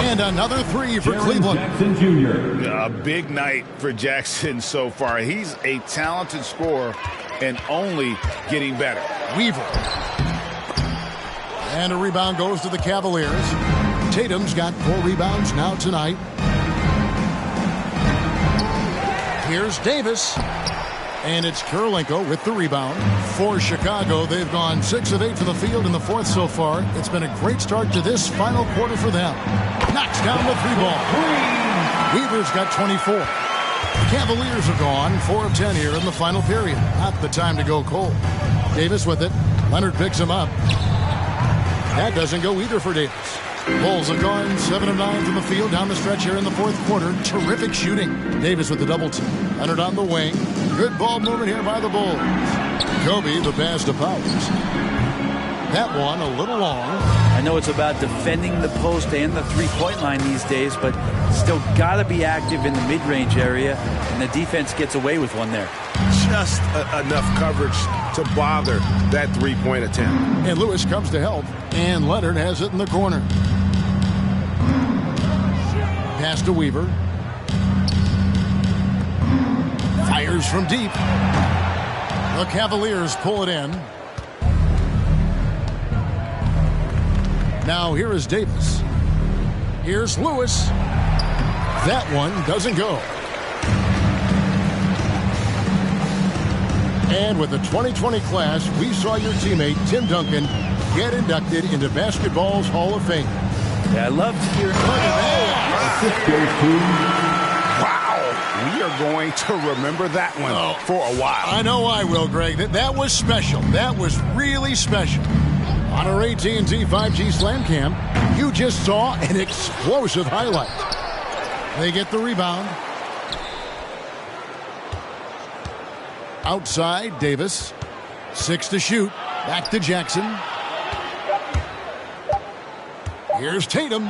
and another 3 for Cleveland. Jackson Jr. A big night for Jackson so far. He's a talented scorer and only getting better. Weaver. And a rebound goes to the Cavaliers. Tatum's got 4 rebounds now tonight. Here's Davis. And it's Kirilenko with the rebound. For Chicago, they've gone 6 of 8 from the field in the 4th so far. It's been a great start to this final quarter for them. Knocks down the 3 ball. Weaver's got 24. Cavaliers are gone 4 of 10 here in the final period. Not the time to go cold. Davis with it. Leonard picks him up. That doesn't go either for Davis. Bulls have gone 7 of 9 from the field down the stretch here in the 4th quarter. Terrific shooting. Davis with the double team. Leonard on the wing. Good ball movement here by the Bulls. Kobe the pass to Powers. That one a little long. I know it's about defending the post and the 3-point line these days, but still got to be active in the mid-range area, and the defense gets away with one there. Just enough coverage to bother that 3-point attempt. And Lewis comes to help, and Leonard has it in the corner. Pass to Weaver. Fires from deep. The Cavaliers pull it in. Now here is Davis. Here's Lewis. That one doesn't go. And with the 2020 class, we saw your teammate, Tim Duncan, get inducted into basketball's Hall of Fame. Yeah, I love to hear. Look at that. Wow. We are going to remember that one for a while. I know I will, Greg. That was special. That was really special. On our AT&T 5G Slam Cam, you just saw an explosive highlight. They get the rebound. Outside, Davis. 6 to shoot. Back to Jackson. Here's Tatum.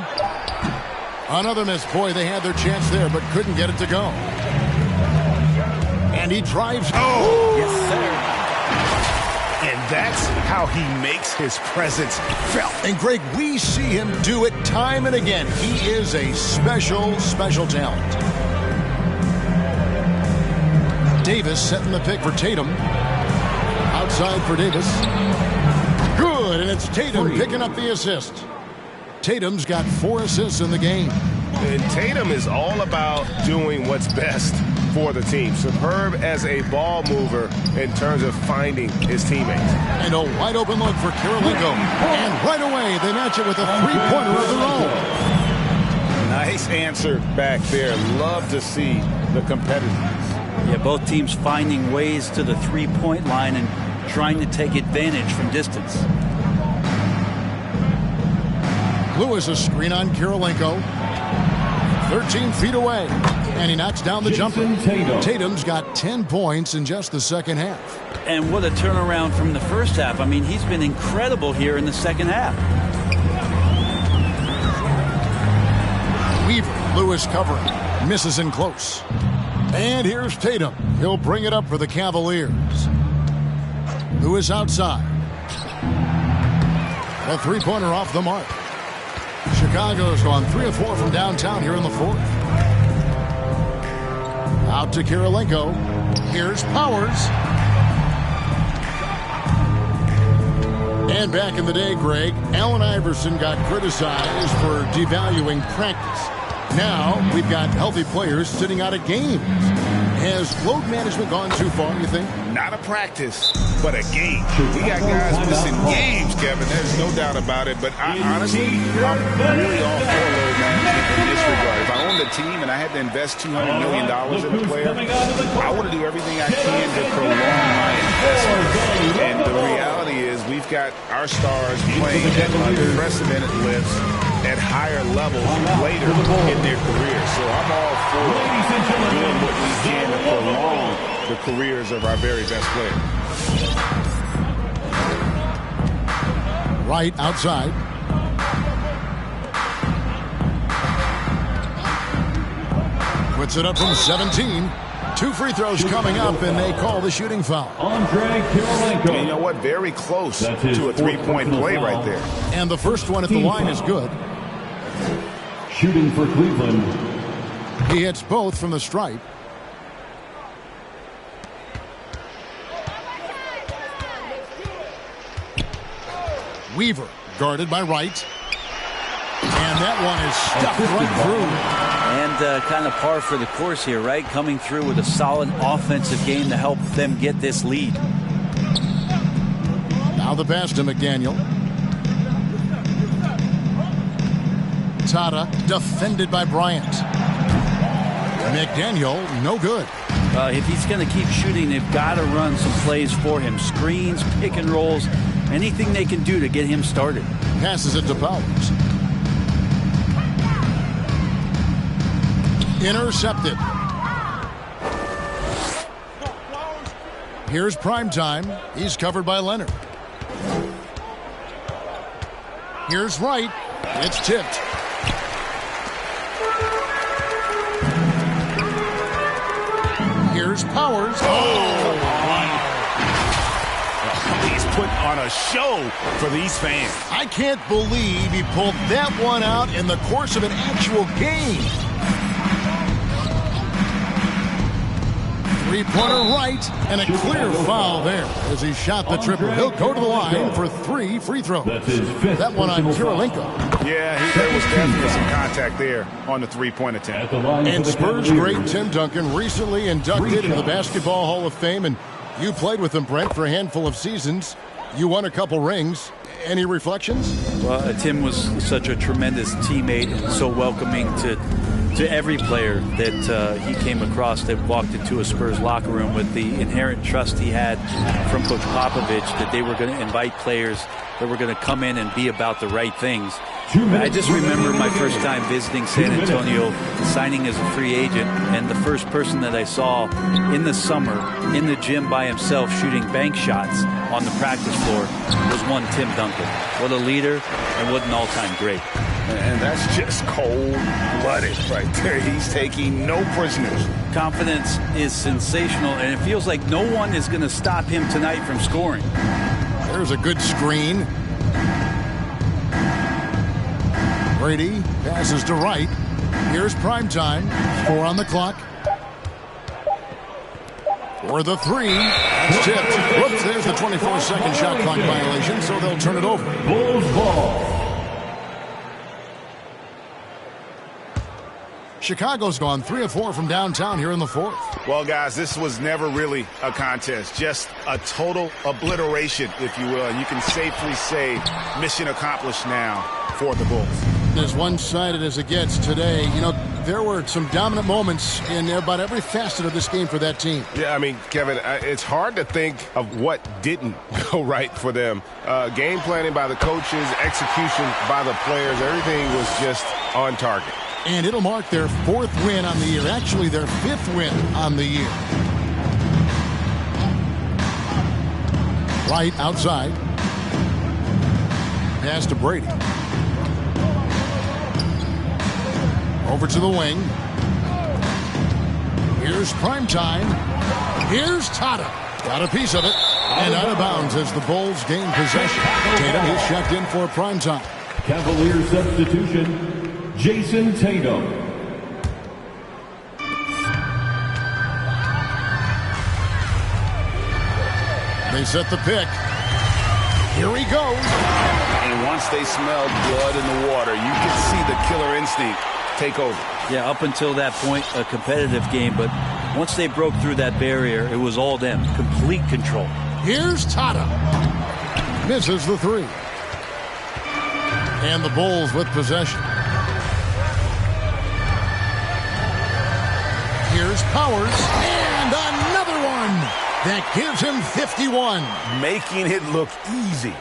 Another miss. Boy, they had their chance there, but couldn't get it to go. And he drives. Oh! Yes, sir. And that's how he makes his presence felt. And, Greg, we see him do it time and again. He is a special, special talent. Davis setting the pick for Tatum. Outside for Davis. Good, and it's Tatum picking up the assist. Tatum's got 4 assists in the game. And Tatum is all about doing what's best for the team. Superb as a ball mover in terms of finding his teammates. And a wide open look for Kirilenko. And right away, they match it with a 3-pointer of their own. Nice answer back there. Love to see the competitiveness. Yeah, both teams finding ways to the 3-point line and trying to take advantage from distance. Lewis, a screen on Kirilenko. 13 feet away. And he knocks down the jumper. Tatum's got 10 points in just the second half. And what a turnaround from the first half. I mean, he's been incredible here in the second half. Weaver, Lewis covering. Misses in close. And here's Tatum. He'll bring it up for the Cavaliers. Lewis outside. A three-pointer off the mark. Chicago's gone 3 of 4 from downtown here in the fourth. Out to Kirilenko. Here's Powers. And back in the day, Greg, Allen Iverson got criticized for devaluing practice. Now we've got healthy players sitting out of games. Has load management gone too far, you think? Not a practice, but a game. We got guys missing games, Kevin. There's no doubt about it. But honestly, I'm really all for load management in this regard. If I owned a team and I had to invest $200 million in a player, I want to do everything I can to prolong my investment. And the reality is we've got our stars playing at unprecedented lifts at higher levels later in their careers. So I'm all for doing what we can to prolong the careers of our very best players. Right outside. Puts it up from 17. 2 free throws coming up, and they call the shooting foul. Andrei Kirilenko. You know what? Very close to a three-point play right there. And the first one at the line is good. Shooting for Cleveland. He hits both from the stripe. Weaver guarded by Wright. And that one is stuffed right through. And kind of par for the course here, right? Coming through with a solid offensive game to help them get this lead. Now the pass to McDaniel. Tata defended by Bryant. McDaniel, no good. If he's going to keep shooting, they've got to run some plays for him. Screens, pick and rolls, anything they can do to get him started. Passes it to Powers. Intercepted. Here's Primetime. He's covered by Leonard. Here's Wright. It's tipped. Here's Powers. He's put on a show for these fans. I can't believe he pulled that one out in the course of an actual game. Three-pointer right, and a clear foul there as he shot the triple. He'll go to the line for 3 free throws. That one on Kirilenko. Yeah, there was definitely some contact there on the three-point attempt. And Spurs great Tim Duncan recently inducted into the Basketball Hall of Fame, and you played with him, Brent, for a handful of seasons. You won a couple rings. Any reflections? Well, Tim was such a tremendous teammate and so welcoming to every player that he came across that walked into a Spurs locker room, with the inherent trust he had from Coach Popovich that they were going to invite players that were going to come in and be about the right things. I just remember my first time visiting San Antonio, signing as a free agent, and the first person that I saw in the summer in the gym by himself shooting bank shots on the practice floor was one Tim Duncan. What a leader and what an all-time great. And that's just cold-blooded right there. He's taking no prisoners. Confidence is sensational, and it feels like no one is going to stop him tonight from scoring. There's a good screen. Brady passes to Wright. Here's Primetime. 4 on the clock. For the 3. That's tipped. Whoops, there's the 24-second shot clock violation, so they'll turn it over. Bulls ball. Chicago's gone 3 of 4 from downtown here in the fourth. Well, guys, this was never really a contest. Just a total obliteration, if you will. And you can safely say mission accomplished now for the Bulls. As one-sided as it gets today, you know, there were some dominant moments in about every facet of this game for that team. Yeah, I mean, Kevin, it's hard to think of what didn't go right for them. Game planning by the coaches, execution by the players, everything was just on target. And it'll mark their 4th win on the year. Actually, their 5th win on the year. Right outside. Pass to Brady. Over to the wing. Here's Primetime. Here's Tata. Got a piece of it. And out of bounds as the Bulls gain possession. Tatum is checked in for Primetime. Cavalier substitution, Jason Tatum. They set the pick. Here he goes. And once they smelled blood in the water, you could see the killer instinct take over. Yeah, up until that point, a competitive game, but once they broke through that barrier, it was all them. Complete control. Here's Tata. Misses the 3. And the Bulls with possession. Here's Powers. And another one. That gives him 51. Making it look easy.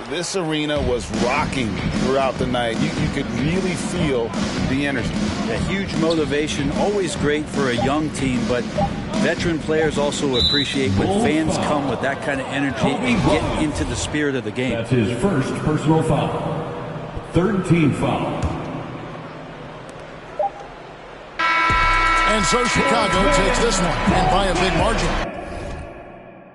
This arena was rocking throughout the night. You could really feel the energy. A huge motivation, always great for a young team, but veteran players also appreciate when fans come with that kind of energy and get into the spirit of the game. That's his first personal foul. 3rd team foul. And so Chicago takes this one, and by a big margin.